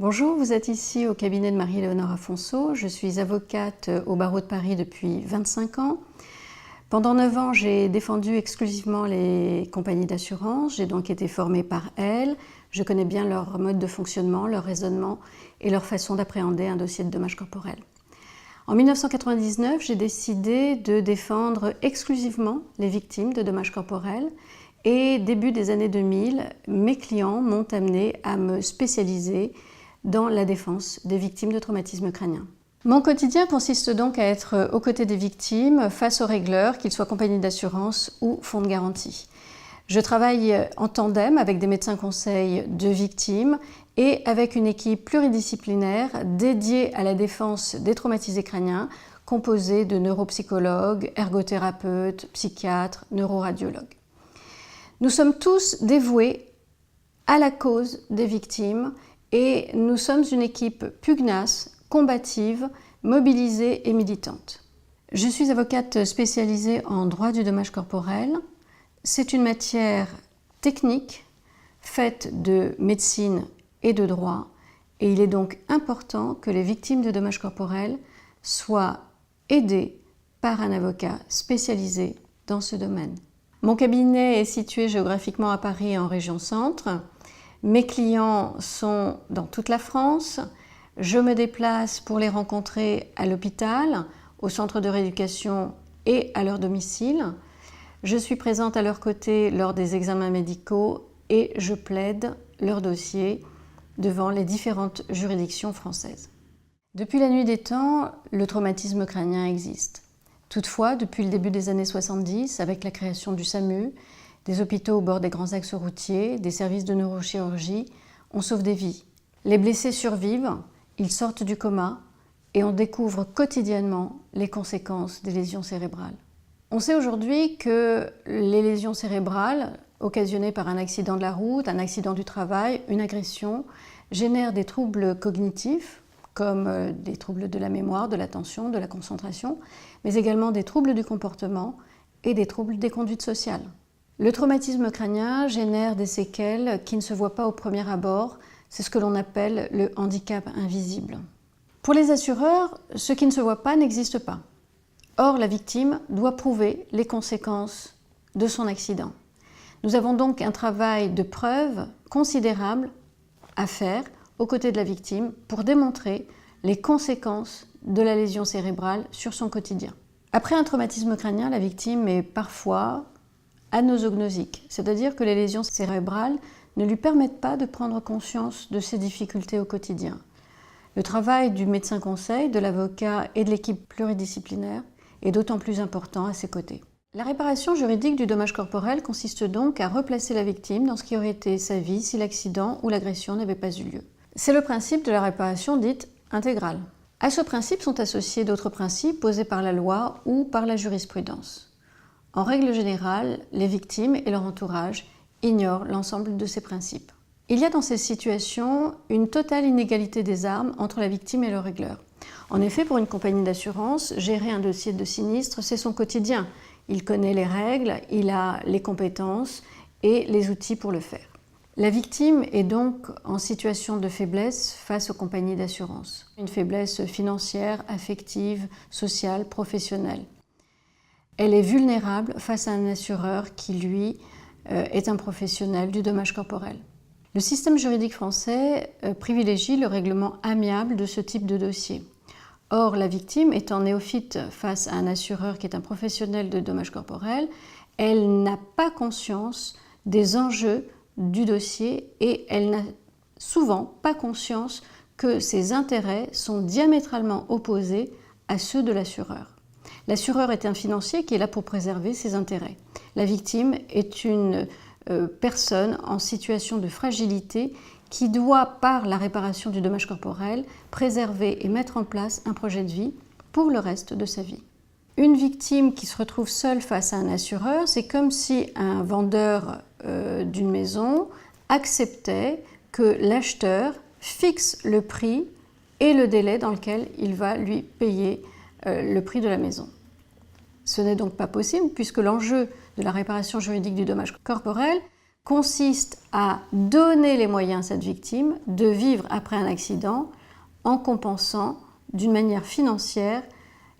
Bonjour, vous êtes ici au cabinet de Marie-Léonore Afonso. Je suis avocate au barreau de Paris depuis 25 ans. Pendant 9 ans, j'ai défendu exclusivement les compagnies d'assurance. J'ai donc été formée par elles. Je connais bien leur mode de fonctionnement, leur raisonnement et leur façon d'appréhender un dossier de dommages corporels. En 1999, j'ai décidé de défendre exclusivement les victimes de dommages corporels. Et début des années 2000, mes clients m'ont amené à me spécialiser dans la défense des victimes de traumatisme crânien. Mon quotidien consiste donc à être aux côtés des victimes face aux régleurs, qu'ils soient compagnies d'assurance ou fonds de garantie. Je travaille en tandem avec des médecins conseils de victimes et avec une équipe pluridisciplinaire dédiée à la défense des traumatisés crâniens, composée de neuropsychologues, ergothérapeutes, psychiatres, neuroradiologues. Nous sommes tous dévoués à la cause des victimes et nous sommes une équipe pugnace, combative, mobilisée et militante. Je suis avocate spécialisée en droit du dommage corporel. C'est une matière technique faite de médecine et de droit et il est donc important que les victimes de dommages corporels soient aidées par un avocat spécialisé dans ce domaine. Mon cabinet est situé géographiquement à Paris en région centre. Mes clients sont dans toute la France. Je me déplace pour les rencontrer à l'hôpital, au centre de rééducation et à leur domicile. Je suis présente à leur côté lors des examens médicaux et je plaide leur dossier devant les différentes juridictions françaises. Depuis la nuit des temps, le traumatisme crânien existe. Toutefois, depuis le début des années 70, avec la création du SAMU, des hôpitaux au bord des grands axes routiers, des services de neurochirurgie, on sauve des vies. Les blessés survivent, ils sortent du coma et on découvre quotidiennement les conséquences des lésions cérébrales. On sait aujourd'hui que les lésions cérébrales, occasionnées par un accident de la route, un accident du travail, une agression, génèrent des troubles cognitifs, comme des troubles de la mémoire, de l'attention, de la concentration, mais également des troubles du comportement et des troubles des conduites sociales. Le traumatisme crânien génère des séquelles qui ne se voient pas au premier abord, c'est ce que l'on appelle le handicap invisible. Pour les assureurs, ce qui ne se voit pas n'existe pas. Or, la victime doit prouver les conséquences de son accident. Nous avons donc un travail de preuve considérable à faire aux côtés de la victime pour démontrer les conséquences de la lésion cérébrale sur son quotidien. Après un traumatisme crânien, la victime est parfois anosognosique, c'est-à-dire que les lésions cérébrales ne lui permettent pas de prendre conscience de ses difficultés au quotidien. Le travail du médecin conseil, de l'avocat et de l'équipe pluridisciplinaire est d'autant plus important à ses côtés. La réparation juridique du dommage corporel consiste donc à replacer la victime dans ce qui aurait été sa vie si l'accident ou l'agression n'avait pas eu lieu. C'est le principe de la réparation dite intégrale. À ce principe sont associés d'autres principes posés par la loi ou par la jurisprudence. En règle générale, les victimes et leur entourage ignorent l'ensemble de ces principes. Il y a dans ces situations une totale inégalité des armes entre la victime et le régleur. En effet, pour une compagnie d'assurance, gérer un dossier de sinistre, c'est son quotidien. Il connaît les règles, il a les compétences et les outils pour le faire. La victime est donc en situation de faiblesse face aux compagnies d'assurance. Une faiblesse financière, affective, sociale, professionnelle. Elle est vulnérable face à un assureur qui, lui, est un professionnel du dommage corporel. Le système juridique français privilégie le règlement amiable de ce type de dossier. Or, la victime étant néophyte face à un assureur qui est un professionnel de dommage corporel, elle n'a pas conscience des enjeux du dossier et elle n'a souvent pas conscience que ses intérêts sont diamétralement opposés à ceux de l'assureur. L'assureur est un financier qui est là pour préserver ses intérêts. La victime est une personne en situation de fragilité qui doit, par la réparation du dommage corporel, préserver et mettre en place un projet de vie pour le reste de sa vie. Une victime qui se retrouve seule face à un assureur, c'est comme si un vendeur d'une maison acceptait que l'acheteur fixe le prix et le délai dans lequel il va lui payer le prix de la maison. Ce n'est donc pas possible puisque l'enjeu de la réparation juridique du dommage corporel consiste à donner les moyens à cette victime de vivre après un accident en compensant d'une manière financière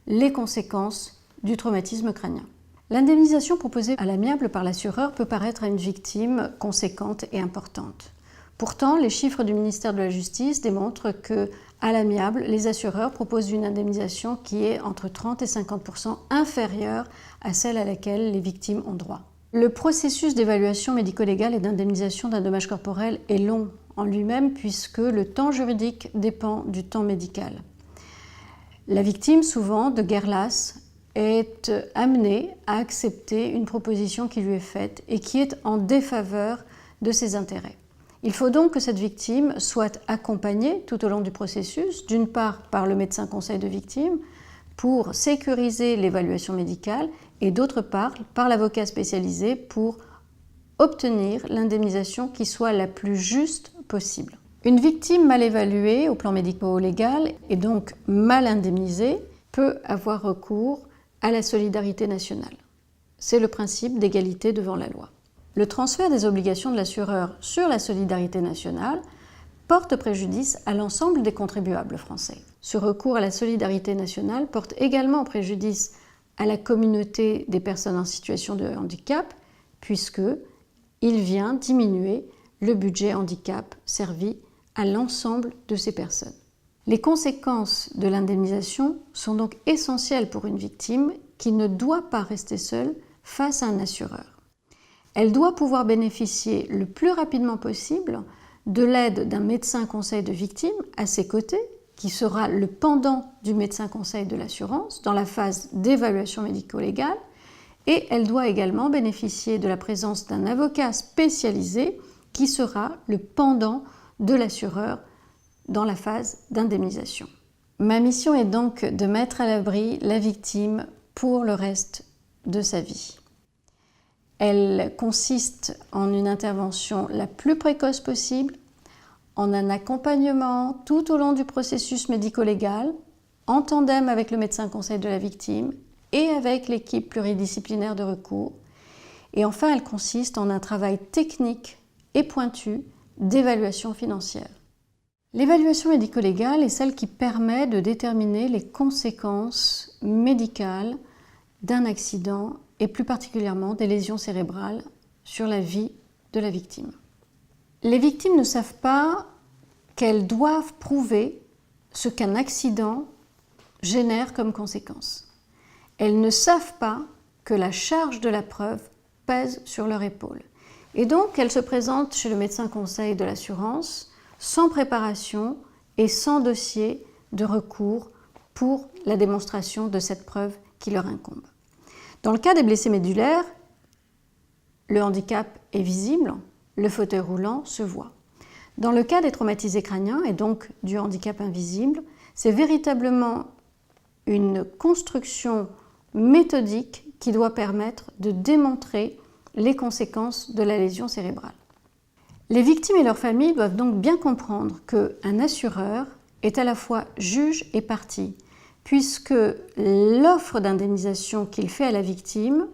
les conséquences du traumatisme crânien. L'indemnisation proposée à l'amiable par l'assureur peut paraître à une victime conséquente et importante. Pourtant, les chiffres du ministère de la Justice démontrent qu'à l'amiable, les assureurs proposent une indemnisation qui est entre 30 et 50% inférieure à celle à laquelle les victimes ont droit. Le processus d'évaluation médico-légale et d'indemnisation d'un dommage corporel est long en lui-même puisque le temps juridique dépend du temps médical. La victime, souvent de guerre lasse, est amenée à accepter une proposition qui lui est faite et qui est en défaveur de ses intérêts. Il faut donc que cette victime soit accompagnée tout au long du processus, d'une part par le médecin conseil de victime pour sécuriser l'évaluation médicale et d'autre part par l'avocat spécialisé pour obtenir l'indemnisation qui soit la plus juste possible. Une victime mal évaluée au plan médico-légal et donc mal indemnisée peut avoir recours à la solidarité nationale. C'est le principe d'égalité devant la loi. Le transfert des obligations de l'assureur sur la solidarité nationale porte préjudice à l'ensemble des contribuables français. Ce recours à la solidarité nationale porte également préjudice à la communauté des personnes en situation de handicap, puisqu'il vient diminuer le budget handicap servi à l'ensemble de ces personnes. Les conséquences de l'indemnisation sont donc essentielles pour une victime qui ne doit pas rester seule face à un assureur. Elle doit pouvoir bénéficier le plus rapidement possible de l'aide d'un médecin conseil de victime à ses côtés, qui sera le pendant du médecin conseil de l'assurance dans la phase d'évaluation médico-légale, et elle doit également bénéficier de la présence d'un avocat spécialisé qui sera le pendant de l'assureur dans la phase d'indemnisation. Ma mission est donc de mettre à l'abri la victime pour le reste de sa vie. Elle consiste en une intervention la plus précoce possible, en un accompagnement tout au long du processus médico-légal, en tandem avec le médecin conseil de la victime et avec l'équipe pluridisciplinaire de recours. Et enfin, elle consiste en un travail technique et pointu d'évaluation financière. L'évaluation médico-légale est celle qui permet de déterminer les conséquences médicales d'un accident et plus particulièrement des lésions cérébrales sur la vie de la victime. Les victimes ne savent pas qu'elles doivent prouver ce qu'un accident génère comme conséquence. Elles ne savent pas que la charge de la preuve pèse sur leur épaule. Et donc, elles se présentent chez le médecin conseil de l'assurance sans préparation et sans dossier de recours pour la démonstration de cette preuve qui leur incombe. Dans le cas des blessés médulaires, le handicap est visible, le fauteuil roulant se voit. Dans le cas des traumatisés crâniens et donc du handicap invisible, c'est véritablement une construction méthodique qui doit permettre de démontrer les conséquences de la lésion cérébrale. Les victimes et leurs familles doivent donc bien comprendre qu'un assureur est à la fois juge et partie, puisque l'offre d'indemnisation qu'il fait à la victime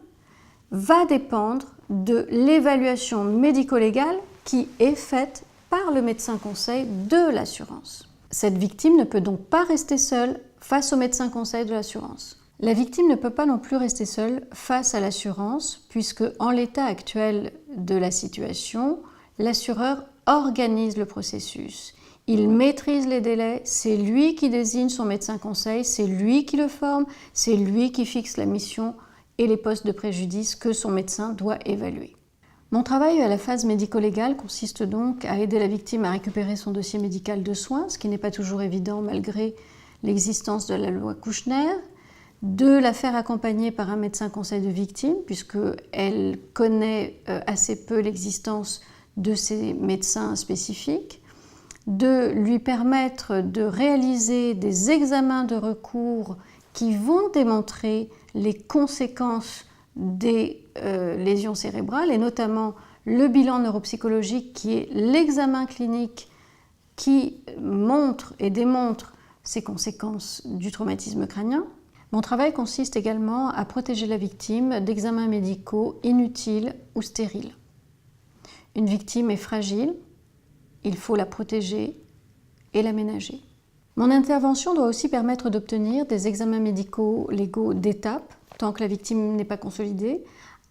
va dépendre de l'évaluation médico-légale qui est faite par le médecin conseil de l'assurance. Cette victime ne peut donc pas rester seule face au médecin conseil de l'assurance. La victime ne peut pas non plus rester seule face à l'assurance, puisque en l'état actuel de la situation, l'assureur organise le processus. Il maîtrise les délais, c'est lui qui désigne son médecin conseil, c'est lui qui le forme, c'est lui qui fixe la mission et les postes de préjudice que son médecin doit évaluer. Mon travail à la phase médico-légale consiste donc à aider la victime à récupérer son dossier médical de soins, ce qui n'est pas toujours évident malgré l'existence de la loi Kouchner, de la faire accompagner par un médecin conseil de victime, puisqu'elle connaît assez peu l'existence de ces médecins spécifiques, de lui permettre de réaliser des examens de recours qui vont démontrer les conséquences des lésions cérébrales et notamment le bilan neuropsychologique qui est l'examen clinique qui montre et démontre ces conséquences du traumatisme crânien. Mon travail consiste également à protéger la victime d'examens médicaux inutiles ou stériles. Une victime est fragile, il faut la protéger et l'aménager. Mon intervention doit aussi permettre d'obtenir des examens médicaux légaux d'étape, tant que la victime n'est pas consolidée,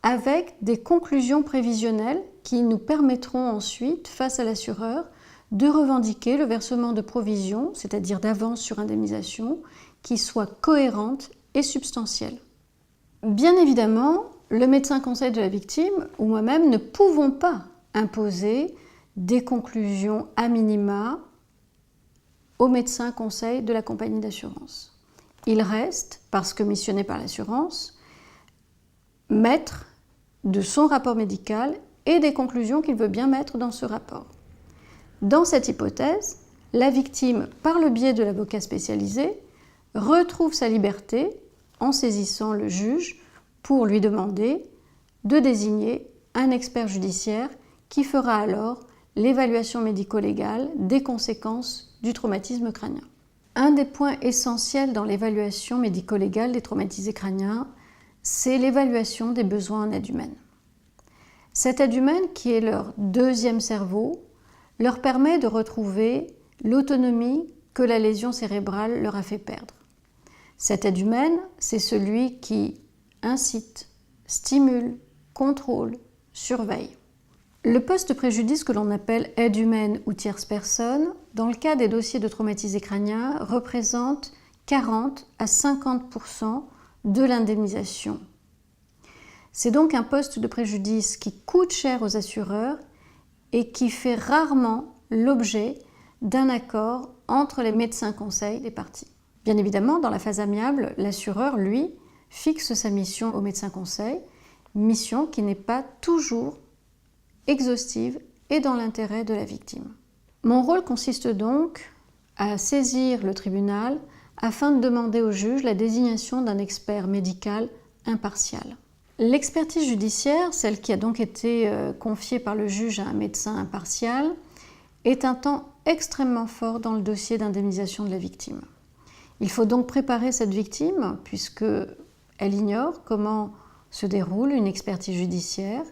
avec des conclusions prévisionnelles qui nous permettront ensuite, face à l'assureur, de revendiquer le versement de provisions, c'est-à-dire d'avances sur indemnisation, qui soient cohérentes et substantielles. Bien évidemment, le médecin conseil de la victime ou moi-même ne pouvons pas imposer des conclusions à minima au médecin conseil de la compagnie d'assurance. Il reste, parce que missionné par l'assurance, maître de son rapport médical et des conclusions qu'il veut bien mettre dans ce rapport. Dans cette hypothèse, la victime, par le biais de l'avocat spécialisé, retrouve sa liberté en saisissant le juge pour lui demander de désigner un expert judiciaire qui fera alors l'évaluation médico-légale des conséquences du traumatisme crânien. Un des points essentiels dans l'évaluation médico-légale des traumatisés crâniens, c'est l'évaluation des besoins en aide humaine. Cette aide humaine, qui est leur deuxième cerveau, leur permet de retrouver l'autonomie que la lésion cérébrale leur a fait perdre. Cette aide humaine, c'est celui qui incite, stimule, contrôle, surveille. Le poste de préjudice que l'on appelle aide humaine ou tierce personne, dans le cas des dossiers de traumatisés crâniens, représente 40 à 50% de l'indemnisation. C'est donc un poste de préjudice qui coûte cher aux assureurs et qui fait rarement l'objet d'un accord entre les médecins conseils des parties. Bien évidemment, dans la phase amiable, l'assureur, lui, fixe sa mission au médecin conseil, mission qui n'est pas toujours exhaustive et dans l'intérêt de la victime. Mon rôle consiste donc à saisir le tribunal afin de demander au juge la désignation d'un expert médical impartial. L'expertise judiciaire, celle qui a donc été confiée par le juge à un médecin impartial, est un temps extrêmement fort dans le dossier d'indemnisation de la victime. Il faut donc préparer cette victime puisqu'elle ignore comment se déroule une expertise judiciaire.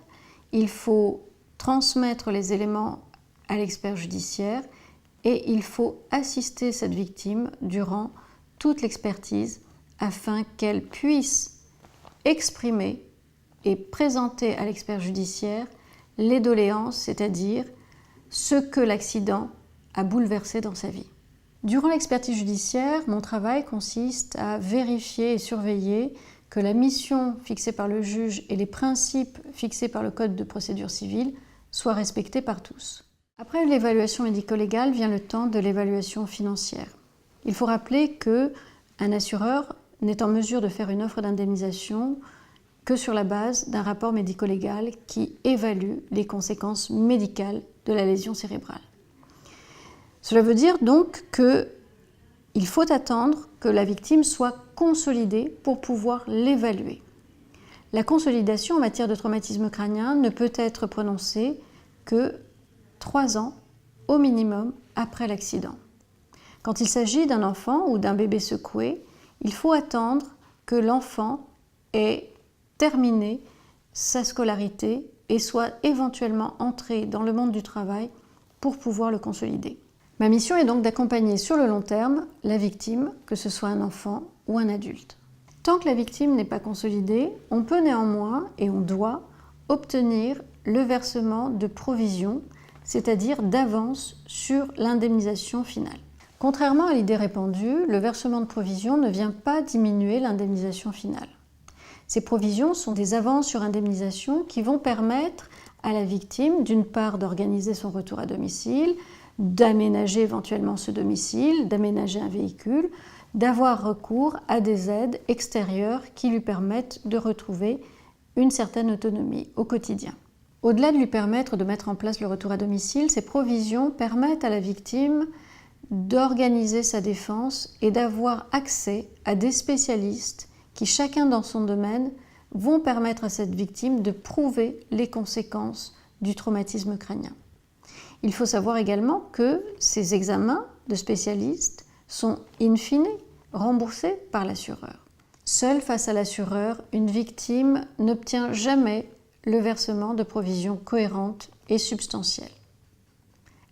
Il faut transmettre les éléments à l'expert judiciaire et il faut assister cette victime durant toute l'expertise afin qu'elle puisse exprimer et présenter à l'expert judiciaire les doléances, c'est-à-dire ce que l'accident a bouleversé dans sa vie. Durant l'expertise judiciaire, mon travail consiste à vérifier et surveiller que la mission fixée par le juge et les principes fixés par le Code de procédure civile soient respectés par tous. Après l'évaluation médico-légale vient le temps de l'évaluation financière. Il faut rappeler qu'un assureur n'est en mesure de faire une offre d'indemnisation que sur la base d'un rapport médico-légal qui évalue les conséquences médicales de la lésion cérébrale. Cela veut dire donc qu'il faut attendre que la victime soit consolidée pour pouvoir l'évaluer. La consolidation en matière de traumatisme crânien ne peut être prononcée que 3 ans au minimum après l'accident. Quand il s'agit d'un enfant ou d'un bébé secoué, il faut attendre que l'enfant ait terminé sa scolarité et soit éventuellement entré dans le monde du travail pour pouvoir le consolider. Ma mission est donc d'accompagner sur le long terme la victime, que ce soit un enfant ou un adulte. Tant que la victime n'est pas consolidée, on peut néanmoins, et on doit, obtenir le versement de provisions, c'est-à-dire d'avance sur l'indemnisation finale. Contrairement à l'idée répandue, le versement de provisions ne vient pas diminuer l'indemnisation finale. Ces provisions sont des avances sur indemnisation qui vont permettre à la victime, d'une part, d'organiser son retour à domicile, d'aménager éventuellement ce domicile, d'aménager un véhicule, d'avoir recours à des aides extérieures qui lui permettent de retrouver une certaine autonomie au quotidien. Au-delà de lui permettre de mettre en place le retour à domicile, ces provisions permettent à la victime d'organiser sa défense et d'avoir accès à des spécialistes qui, chacun dans son domaine, vont permettre à cette victime de prouver les conséquences du traumatisme crânien. Il faut savoir également que ces examens de spécialistes sont in fine remboursés par l'assureur. Seule face à l'assureur, une victime n'obtient jamais le versement de provisions cohérentes et substantielles.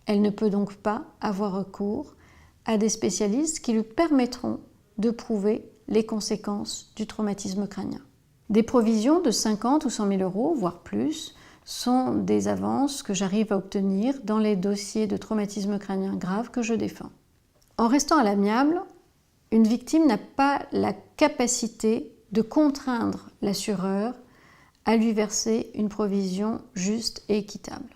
Elle ne peut donc pas avoir recours à des spécialistes qui lui permettront de prouver les conséquences du traumatisme crânien. Des provisions de 50 ou 100 000 euros, voire plus, sont des avances que j'arrive à obtenir dans les dossiers de traumatisme crânien grave que je défends. En restant à l'amiable, une victime n'a pas la capacité de contraindre l'assureur à lui verser une provision juste et équitable.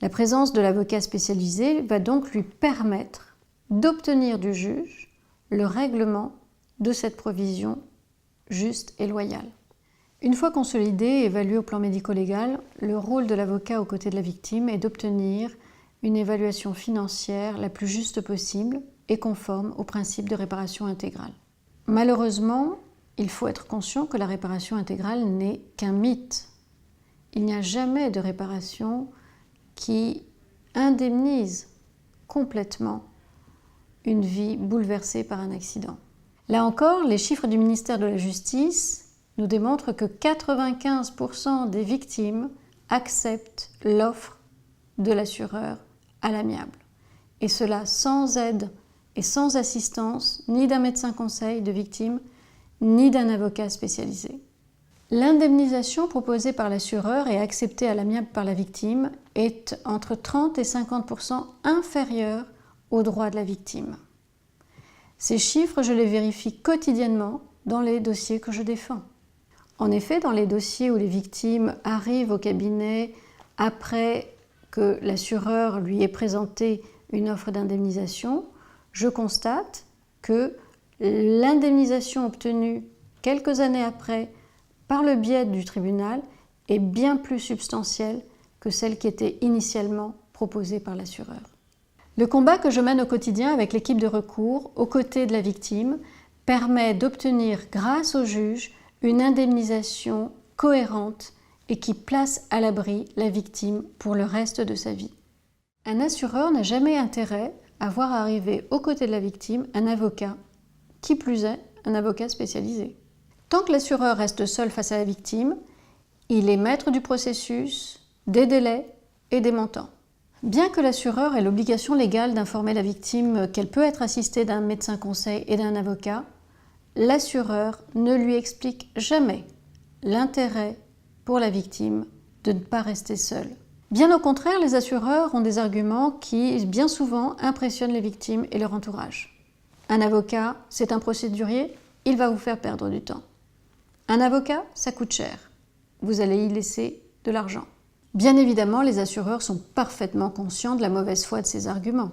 La présence de l'avocat spécialisé va donc lui permettre d'obtenir du juge le règlement de cette provision juste et loyale. Une fois consolidé et évalué au plan médico-légal, le rôle de l'avocat aux côtés de la victime est d'obtenir une évaluation financière la plus juste possible et conforme au principe de réparation intégrale. Malheureusement, il faut être conscient que la réparation intégrale n'est qu'un mythe. Il n'y a jamais de réparation qui indemnise complètement une vie bouleversée par un accident. Là encore, les chiffres du ministère de la Justice nous démontrent que 95% des victimes acceptent l'offre de l'assureur à l'amiable. Et cela sans aide et sans assistance ni d'un médecin conseil de victime, ni d'un avocat spécialisé. L'indemnisation proposée par l'assureur et acceptée à l'amiable par la victime est entre 30 et 50% inférieure aux droits de la victime. Ces chiffres, je les vérifie quotidiennement dans les dossiers que je défends. En effet, dans les dossiers où les victimes arrivent au cabinet après que l'assureur lui ait présenté une offre d'indemnisation, je constate que l'indemnisation obtenue quelques années après par le biais du tribunal est bien plus substantielle que celle qui était initialement proposée par l'assureur. Le combat que je mène au quotidien avec l'équipe de recours aux côtés de la victime permet d'obtenir grâce au juge une indemnisation cohérente et qui place à l'abri la victime pour le reste de sa vie. Un assureur n'a jamais intérêt à voir arriver aux côtés de la victime un avocat, qui plus est un avocat spécialisé. Tant que l'assureur reste seul face à la victime, il est maître du processus, des délais et des montants. Bien que l'assureur ait l'obligation légale d'informer la victime qu'elle peut être assistée d'un médecin conseil et d'un avocat, l'assureur ne lui explique jamais l'intérêt pour la victime de ne pas rester seule. Bien au contraire, les assureurs ont des arguments qui, bien souvent, impressionnent les victimes et leur entourage. Un avocat, c'est un procédurier, il va vous faire perdre du temps. Un avocat, ça coûte cher. Vous allez y laisser de l'argent. Bien évidemment, les assureurs sont parfaitement conscients de la mauvaise foi de ces arguments.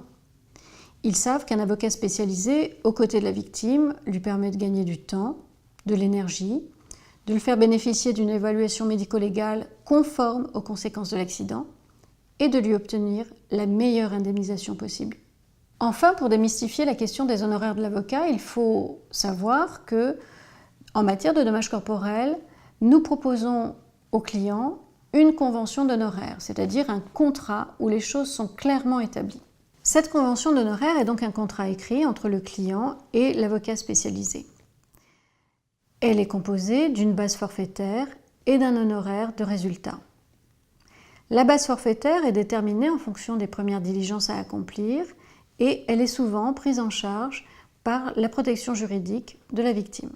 Ils savent qu'un avocat spécialisé aux côtés de la victime lui permet de gagner du temps, de l'énergie, de le faire bénéficier d'une évaluation médico-légale conforme aux conséquences de l'accident et de lui obtenir la meilleure indemnisation possible. Enfin, pour démystifier la question des honoraires de l'avocat, il faut savoir que, en matière de dommages corporels, nous proposons aux clients une convention d'honoraires, c'est-à-dire un contrat où les choses sont clairement établies. Cette convention d'honoraires est donc un contrat écrit entre le client et l'avocat spécialisé. Elle est composée d'une base forfaitaire et d'un honoraire de résultat. La base forfaitaire est déterminée en fonction des premières diligences à accomplir et elle est souvent prise en charge par la protection juridique de la victime.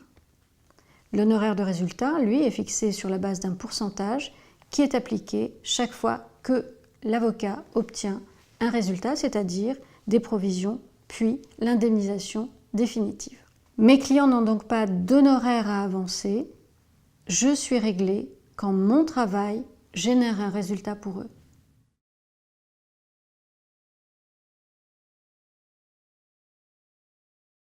L'honoraire de résultat, lui, est fixé sur la base d'un pourcentage qui est appliqué chaque fois que l'avocat obtient un résultat, c'est-à-dire des provisions, puis l'indemnisation définitive. Mes clients n'ont donc pas d'honoraires à avancer. Je suis réglée quand mon travail génère un résultat pour eux.